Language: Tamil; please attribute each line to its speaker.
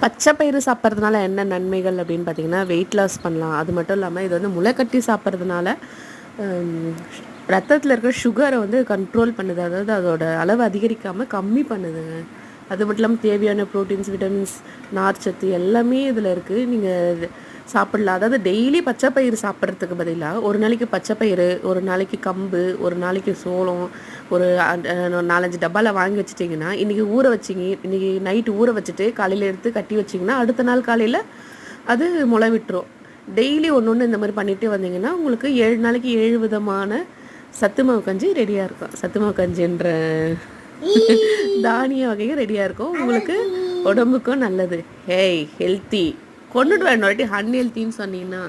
Speaker 1: பச்சை பயிறு சாப்பிட்றதுனால என்ன நன்மைகள் அப்படின்னு பார்த்தீங்கன்னா வெயிட் லாஸ் பண்ணலாம். அது மட்டும் இல்லாமல் இது வந்து முளைக்கட்டி சாப்பிட்றதுனால ரத்தத்தில் இருக்கிற சுகரை வந்து கண்ட்ரோல் பண்ணுது. அதாவது அதோட அளவு அதிகரிக்காமல் கம்மி பண்ணுதுங்க. அது மட்டும் இல்லாமல் தேவையான ப்ரோட்டீன்ஸ், விட்டமின்ஸ், நார்ச்சத்து எல்லாமே இதில் இருக்குது. நீங்கள் சாப்பிடலாம். அதாவது டெய்லி பச்சை பயிறு சாப்பிட்றதுக்கு பதிலாக ஒரு நாளைக்கு பச்சை பயிறு, ஒரு நாளைக்கு கம்பு, ஒரு நாளைக்கு சோளம், ஒரு 4-5 டப்பாவில் வாங்கி வச்சுட்டிங்கன்னா, இன்றைக்கி ஊற வச்சிங்க, இன்றைக்கி நைட்டு ஊற வச்சுட்டு காலையில் எடுத்து கட்டி வச்சிங்கன்னா அடுத்த நாள் காலையில் அது முளை விட்டுரும். டெய்லி ஒன்று ஒன்று இந்த மாதிரி பண்ணிகிட்டே வந்தீங்கன்னா உங்களுக்கு 7 நாளைக்கு 7 விதமான சத்து மாவு கஞ்சி ரெடியாக இருக்கும். சத்து மாவு கஞ்சின்ற தானிய வகையும் ரெடியாக இருக்கும். உங்களுக்கு உடம்புக்கும் நல்லது. ஹேய் ஹெல்த்தி கொண்டுட்டு வரணும். அன்ஹெல்த்தின்னு சொன்னீங்கன்னா